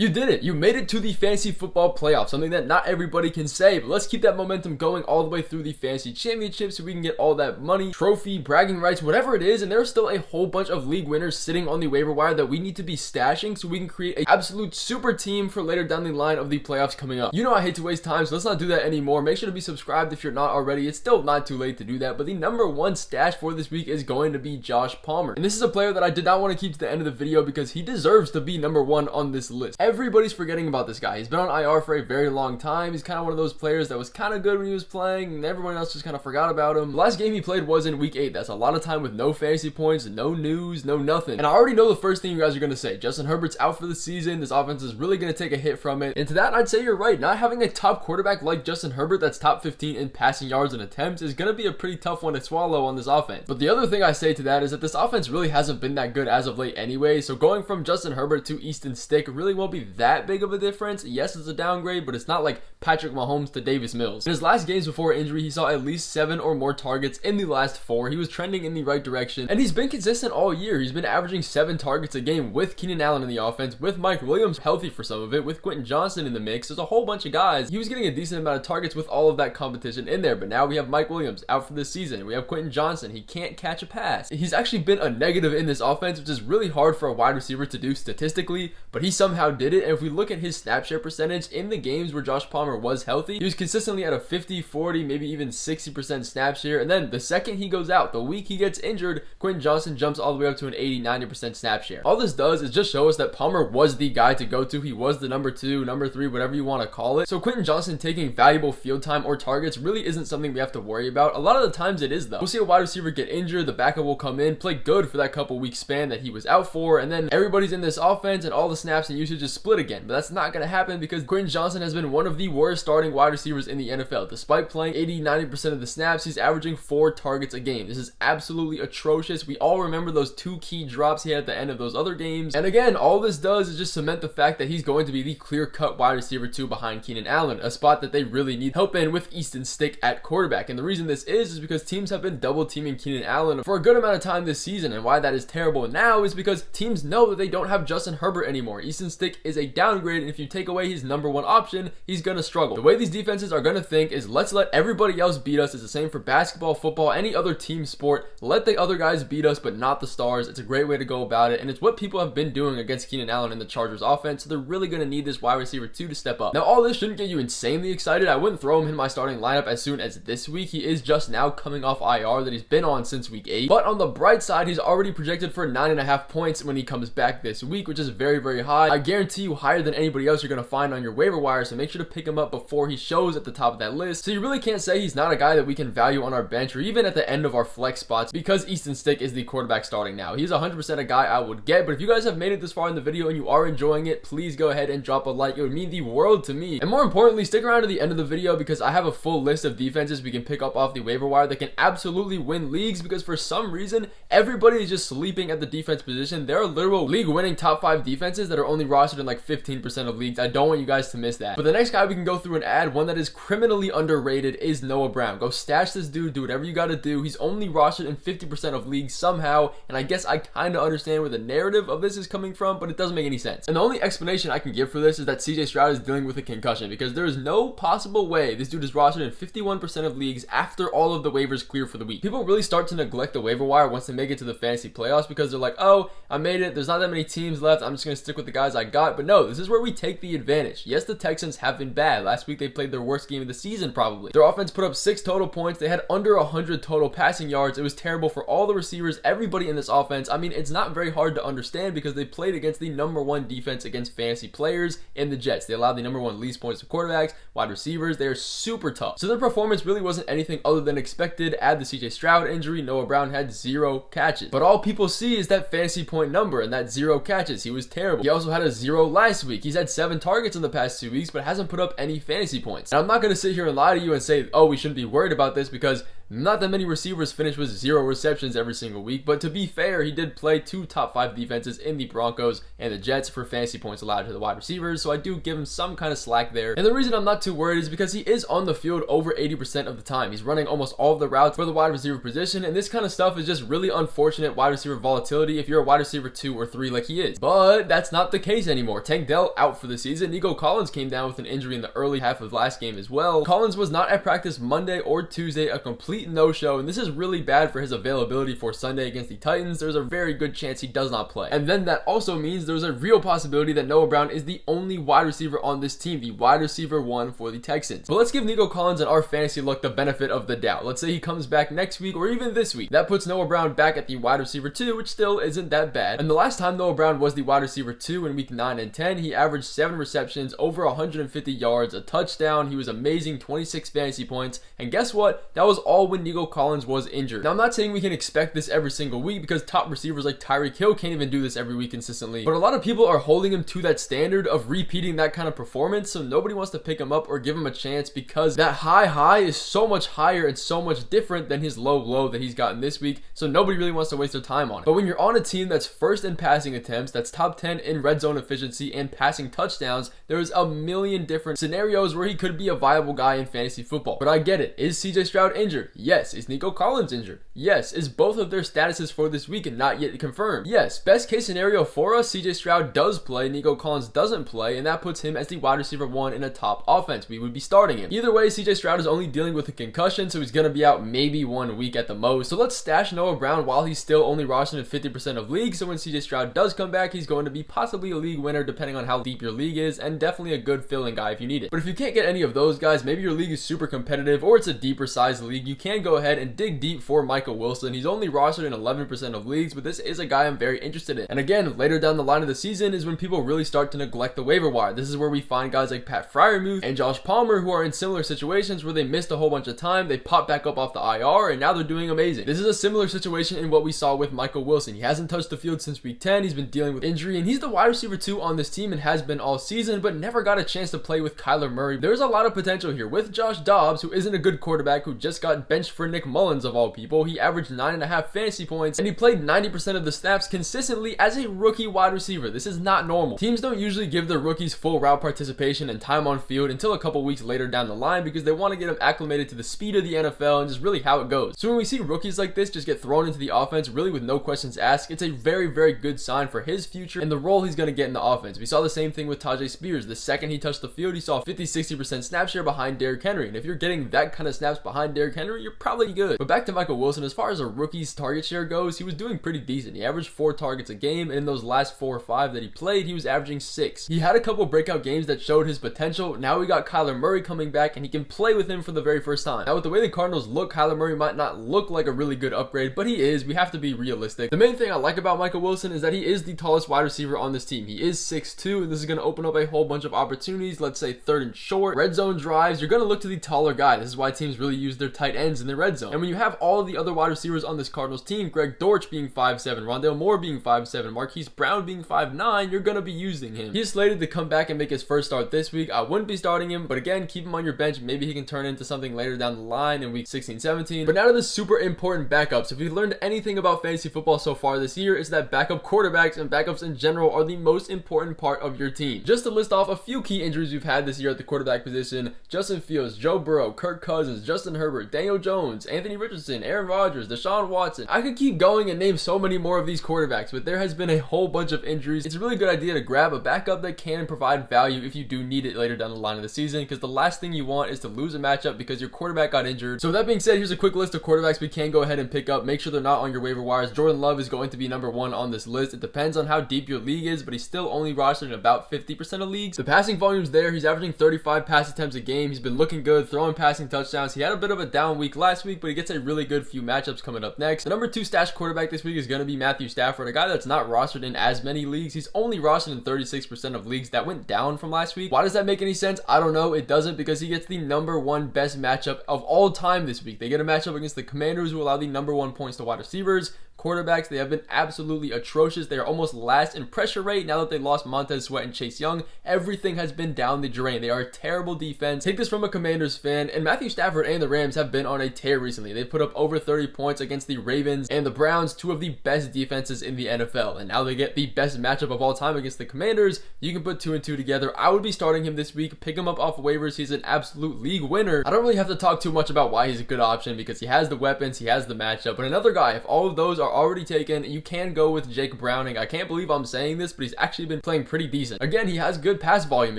You did it. You made it to the fantasy football playoffs, something that not everybody can say, but let's keep that momentum going all the way through the fantasy championship so we can get all that money, trophy, bragging rights, whatever it is. And there's still a whole bunch of league winners sitting on the waiver wire that we need to be stashing so we can create an absolute super team for later down the line of the playoffs coming up. You know I hate to waste time, so let's not do that anymore. Make sure to be subscribed if you're not already. It's still not too late to do that, but the number one stash for this week is going to be Josh Palmer. And this is a player that I did not want to keep to the end of the video because he deserves to be number one on this list. Everybody's forgetting about this guy. He's been on IR for a very long time. He's kind of one of those players that was kind of good when he was playing and everyone else just kind of forgot about him. The last game he played was in week 8. That's a lot of time with no fantasy points, no news, no nothing. And I already know the first thing you guys are going to say. Justin Herbert's out for the season. This offense is really going to take a hit from it. And to that, I'd say you're right. Not having a top quarterback like Justin Herbert that's top 15 in passing yards and attempts is going to be a pretty tough one to swallow on this offense. But the other thing I say to that is that this offense really hasn't been that good as of late anyway. So going from Justin Herbert to Easton Stick really won't be that big of a difference. Yes, it's a downgrade, but it's not like Patrick Mahomes to Davis Mills. In his last games before injury, he saw at least 7 or more targets in the last 4. He was trending in the right direction, and he's been consistent all year. He's been averaging 7 targets a game with Keenan Allen in the offense, with Mike Williams healthy for some of it, with Quentin Johnson in the mix. There's a whole bunch of guys. He was getting a decent amount of targets with all of that competition in there, but now we have Mike Williams out for this season. We have Quentin Johnson. He can't catch a pass. He's actually been a negative in this offense, which is really hard for a wide receiver to do statistically, but he somehow did it. And if we look at his snap share percentage in the games where Josh Palmer was healthy, he was consistently at a 50, 40, maybe even 60% snap share. And then the second he goes out, the week he gets injured, Quentin Johnson jumps all the way up to an 80, 90% snap share. All this does is just show us that Palmer was the guy to go to. He was the number 2, number 3, whatever you want to call it. So Quentin Johnson taking valuable field time or targets really isn't something we have to worry about. A lot of the times it is though. We'll see a wide receiver get injured, the backup will come in, play good for that couple week span that he was out for, and then everybody's in this offense and all the snaps and usage is split again. But that's not going to happen because Quentin Johnson has been one of the worst starting wide receivers in the NFL. Despite playing 80-90% of the snaps, he's averaging 4 targets a game. This is absolutely atrocious. We all remember those 2 key drops he had at the end of those other games. And again, all this does is just cement the fact that he's going to be the clear-cut wide receiver 2 behind Keenan Allen, a spot that they really need help in with Easton Stick at quarterback. And the reason this is because teams have been double teaming Keenan Allen for a good amount of time this season, and why that is terrible now is because teams know that they don't have Justin Herbert anymore. Easton Stick is a downgrade, and if you take away his number 1 option, he's going to struggle. The way these defenses are going to think is let's let everybody else beat us. It's the same for basketball, football, any other team sport. Let the other guys beat us, but not the stars. It's a great way to go about it, and it's what people have been doing against Keenan Allen in the Chargers offense, so they're really going to need this wide receiver 2 to step up. Now, all this shouldn't get you insanely excited. I wouldn't throw him in my starting lineup as soon as this week. He is just now coming off IR that he's been on since week 8, but on the bright side, he's already projected for 9.5 points when he comes back this week, which is very, very high. I guarantee you higher than anybody else you're going to find on your waiver wire, so make sure to pick him up before he shows at the top of that list. So you really can't say he's not a guy that we can value on our bench or even at the end of our flex spots because Easton Stick is the quarterback starting now. He's 100% a guy I would get, but if you guys have made it this far in the video and you are enjoying it, please go ahead and drop a like. It would mean the world to me. And more importantly, stick around to the end of the video because I have a full list of defenses we can pick up off the waiver wire that can absolutely win leagues because for some reason, everybody is just sleeping at the defense position. There are literal league-winning top 5 defenses that are only rostered in like 15% of leagues. I don't want you guys to miss that. But the next guy we can go through and add, one that is criminally underrated, is Noah Brown. Go stash this dude, do whatever you got to do. He's only rostered in 50% of leagues somehow, and I guess I kind of understand where the narrative of this is coming from, but it doesn't make any sense. And the only explanation I can give for this is that CJ Stroud is dealing with a concussion because there is no possible way this dude is rostered in 51% of leagues after all of the waivers clear for the week. People really start to neglect the waiver wire once they make it to the fantasy playoffs because they're like, oh, I made it. There's not that many teams left. I'm just going to stick with the guys I got. But no, this is where we take the advantage. Yes, the Texans have been bad. Last week they played their worst game of the season probably. Their offense put up 6 total points. They had under 100 total passing yards. It was terrible for all the receivers, everybody in this offense. I mean, it's not very hard to understand because they played against the number 1 defense against fantasy players in the Jets. They allowed the number 1 least points to quarterbacks, wide receivers. They are super tough. So their performance really wasn't anything other than expected. Add the CJ Stroud injury, Noah Brown had 0 catches. But all people see is that fantasy point number and that 0 catches. He was terrible. He also had a 0 last week. He's had 7 targets in the past 2 weeks, but hasn't put up any fantasy points. And I'm not going to sit here and lie to you and say, oh, we shouldn't be worried about this because Not that many receivers finish with 0 receptions every single week, but to be fair, he did play 2 top 5 defenses in the Broncos and the Jets for fantasy points allowed to the wide receivers, so I do give him some kind of slack there. And the reason I'm not too worried is because he is on the field over 80% of the time. He's running almost all of the routes for the wide receiver position, and this kind of stuff is just really unfortunate wide receiver volatility if you're a wide receiver 2 or 3 like he is. But that's not the case anymore. Tank Dell out for the season. Nico Collins came down with an injury in the early half of last game as well. Collins was not at practice Monday or Tuesday, a complete no-show, and this is really bad for his availability for Sunday against the Titans. There's a very good chance he does not play. And then that also means there's a real possibility that Noah Brown is the only wide receiver on this team, the wide receiver 1 for the Texans. But let's give Nico Collins and our fantasy look the benefit of the doubt. Let's say he comes back next week or even this week. That puts Noah Brown back at the wide receiver 2, which still isn't that bad. And the last time Noah Brown was the wide receiver 2 in week 9 and 10, he averaged 7 receptions, over 150 yards, a touchdown. He was amazing, 26 fantasy points. And guess what? That was all when Nico Collins was injured. Now, I'm not saying we can expect this every single week because top receivers like Tyreek Hill can't even do this every week consistently. But a lot of people are holding him to that standard of repeating that kind of performance, so nobody wants to pick him up or give him a chance because that high is so much higher and so much different than his low that he's gotten this week, so nobody really wants to waste their time on it. But when you're on a team that's first in passing attempts, that's top 10 in red zone efficiency and passing touchdowns, there's a million different scenarios where he could be a viable guy in fantasy football. But I get it. Is CJ Stroud injured? Yes. Is Nico Collins injured? Yes. Is both of their statuses for this week not yet confirmed? Yes. Best case scenario for us, CJ Stroud does play, Nico Collins doesn't play, and that puts him as the wide receiver 1 in a top offense. We would be starting him. Either way, CJ Stroud is only dealing with a concussion, so he's going to be out maybe 1 week at the most. So let's stash Noah Brown while he's still only rostered in 50% of leagues, so when CJ Stroud does come back, he's going to be possibly a league winner depending on how deep your league is, and definitely a good fill-in guy if you need it. But if you can't get any of those guys, maybe your league is super competitive or it's a deeper size league, you can go ahead and dig deep for Michael Wilson. He's only rostered in 11% of leagues, but this is a guy I'm very interested in. And again, later down the line of the season is when people really start to neglect the waiver wire. This is where we find guys like Pat Freiermuth and Josh Palmer who are in similar situations where they missed a whole bunch of time, they pop back up off the IR, and now they're doing amazing. This is a similar situation in what we saw with Michael Wilson. He hasn't touched the field since week 10, he's been dealing with injury, and he's the wide receiver 2 on this team and has been all season, but never got a chance to play with Kyler Murray. There's a lot of potential here with Josh Dobbs, who isn't a good quarterback, who just got benched for Nick Mullins of all people. He averaged 9.5 fantasy points, and he played 90% of the snaps consistently as a rookie wide receiver. This is not normal. Teams don't usually give their rookies full route participation and time on field until a couple weeks later down the line because they want to get them acclimated to the speed of the NFL and just really how it goes. So when we see rookies like this just get thrown into the offense really with no questions asked, it's a very, very good sign for his future and the role he's going to get in the offense. We saw the same thing with Tajay Spears. The second he touched the field, he saw 50-60% snap share behind Derrick Henry, and if you're getting that kind of snaps behind Derrick Henry, you're probably good. But back to Michael Wilson, as far as a rookie's target share goes, he was doing pretty decent. He averaged 4 targets a game, and in those last 4 or 5 that he played, he was averaging 6. He had a couple breakout games that showed his potential. Now we got Kyler Murray coming back, and he can play with him for the very first time. Now with the way the Cardinals look, Kyler Murray might not look like a really good upgrade, but he is. We have to be realistic. The main thing I like about Michael Wilson is that he is the tallest wide receiver on this team. He is 6'2", and this is going to open up a whole bunch of opportunities. Let's say 3rd and short, red zone drives, you're going to look to the taller guy. This is why teams really use their tight ends in the red zone. And when you have all of the other wide receivers on this Cardinals team, Greg Dortch being 5'7", Rondale Moore being 5'7", Marquise Brown being 5'9", you're going to be using him. He is slated to come back and make his first start this week. I wouldn't be starting him, but again, keep him on your bench. Maybe he can turn into something later down the line in week 16, 17. But now to the super important backups. If we've learned anything about fantasy football so far this year, it's that backup quarterbacks and backups in general are the most important part of your team. Just to list off a few key injuries we've had this year at the quarterback position: Justin Fields, Joe Burrow, Kirk Cousins, Justin Herbert, Daniel Jones, Anthony Richardson, Aaron Rodgers, Deshaun Watson. I could keep going and name so many more of these quarterbacks, but there has been a whole bunch of injuries. It's a really good idea to grab a backup that can provide value if you do need it later down the line of the season, because the last thing you want is to lose a matchup because your quarterback got injured. So with that being said, here's a quick list of quarterbacks we can go ahead and pick up. Make sure they're not on your waiver wires. Jordan Love is going to be number 1 on this list. It depends on how deep your league is, but he's still only rostered in about 50% of leagues. The passing volume's there. He's averaging 35 pass attempts a game. He's been looking good, throwing passing touchdowns. He had a bit of a down week last week, but he gets a really good few matchups coming up next. The number 2 stash quarterback this week is going to be Matthew Stafford, a guy that's not rostered in as many leagues. He's only rostered in 36% of leagues. That went down from last week. Why does that make any sense? I don't know. It doesn't, because he gets the number 1 best matchup of all time this week. They get a matchup against the Commanders, who allow the number 1 points to wide receivers. quarterbacks. They have been absolutely atrocious. They are almost last in pressure rate now that they lost Montez Sweat and Chase Young. Everything has been down the drain. They are a terrible defense. Take this from a Commanders fan, and Matthew Stafford and the Rams have been on a tear recently. They put up over 30 points against the Ravens and the Browns, two of the best defenses in the NFL, and now they get the best matchup of all time against the Commanders. You can put 2 and 2 together. I would be starting him this week. Pick him up off waivers. He's an absolute league winner. I don't really have to talk too much about why he's a good option because he has the weapons, he has the matchup. But another guy, if all of those are already taken, you can go with Jake Browning. I can't believe I'm saying this, but he's actually been playing pretty decent. Again, he has good pass volume.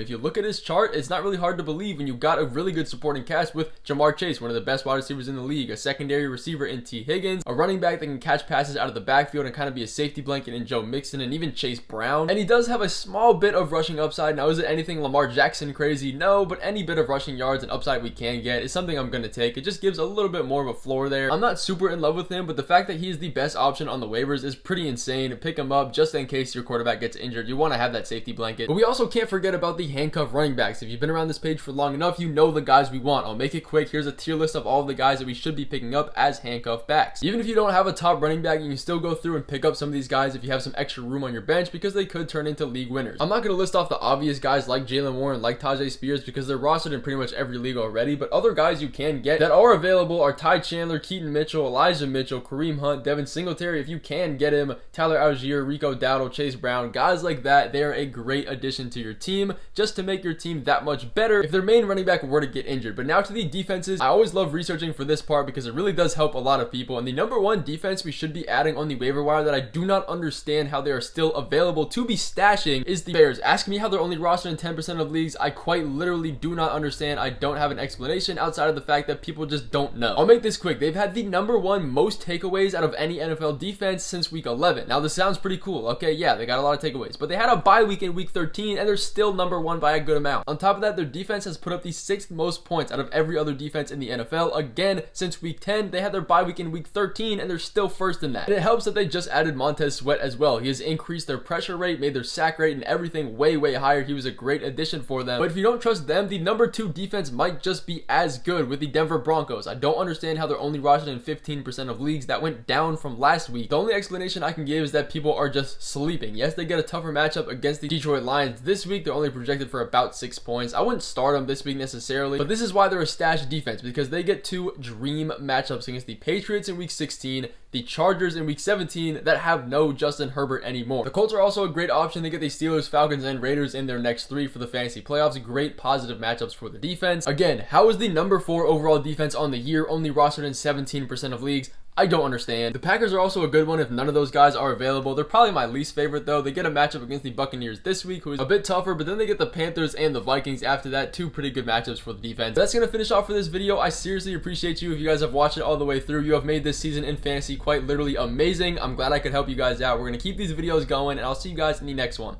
If you look at his chart, it's not really hard to believe when you got a really good supporting cast with Jamar Chase, one of the best wide receivers in the league, a secondary receiver in T. Higgins, a running back that can catch passes out of the backfield and kind of be a safety blanket in Joe Mixon, and even Chase Brown. And he does have a small bit of rushing upside. Now, is it anything Lamar Jackson crazy? No, but any bit of rushing yards and upside we can get is something I'm going to take. It just gives a little bit more of a floor there. I'm not super in love with him, but the fact that he's the best option on the waivers is pretty insane. Pick him up just in case your quarterback gets injured. You want to have that safety blanket. But we also can't forget about the handcuff running backs. If you've been around this page for long enough, you know the guys we want. I'll make it quick. Here's a tier list of all of the guys that we should be picking up as handcuff backs. Even if you don't have a top running back, you can still go through and pick up some of these guys if you have some extra room on your bench because they could turn into league winners. I'm not going to list off the obvious guys like Jalen Warren, like Tajay Spears because they're rostered in pretty much every league already, but other guys you can get that are available are Ty Chandler, Keaton Mitchell, Elijah Mitchell, Kareem Hunt, Devin Singletary if you can get him, Tyler Algier, Rico Dowdle, Chase Brown, guys like that. They are a great addition to your team just to make your team that much better if their main running back were to get injured. But now to the defenses. I always love researching for this part because it really does help a lot of people, and the number one defense we should be adding on the waiver wire that I do not understand how they are still available to be stashing is the Bears. Ask me how they're only rostered in 10% of leagues. I quite literally do not understand. I don't have an explanation outside of the fact that people just don't know. I'll make this quick. They've had the number one most takeaways out of any NFL defense since week 11. Now this sounds pretty cool. Okay, yeah, they got a lot of takeaways, but they had a bye week in week 13 and they're still number one by a good amount. On top of that, their defense has put up the 6th most points out of every other defense in the NFL. Again, since week 10, they had their bye week in week 13 and they're still first in that. And it helps that they just added Montez Sweat as well. He has increased their pressure rate, made their sack rate and everything way higher. He was a great addition for them. But if you don't trust them, the number 2 defense might just be as good with the Denver Broncos. I don't understand how they're only rostered in 15% of leagues. That went down from last week. The only explanation I can give is that people are just sleeping. Yes, they get a tougher matchup against the Detroit Lions this week. They're only projected for about 6 points. I wouldn't start them this week necessarily, but this is why they're a stash defense, because they get 2 dream matchups against the Patriots in week 16, the Chargers in week 17 that have no Justin Herbert anymore. The Colts are also a great option. They get the Steelers, Falcons, and Raiders in their next 3 for the fantasy playoffs. Great positive matchups for the defense. Again, how is the number 4 overall defense on the year only rostered in 17% of leagues? I don't understand. The Packers are also a good one if none of those guys are available. They're probably my least favorite though. They get a matchup against the Buccaneers this week, who is a bit tougher, but then they get the Panthers and the Vikings after that. 2 pretty good matchups for the defense. That's going to finish off for this video. I seriously appreciate you if you guys have watched it all the way through. You have made this season in fantasy quite literally amazing. I'm glad I could help you guys out. We're going to keep these videos going, and I'll see you guys in the next one.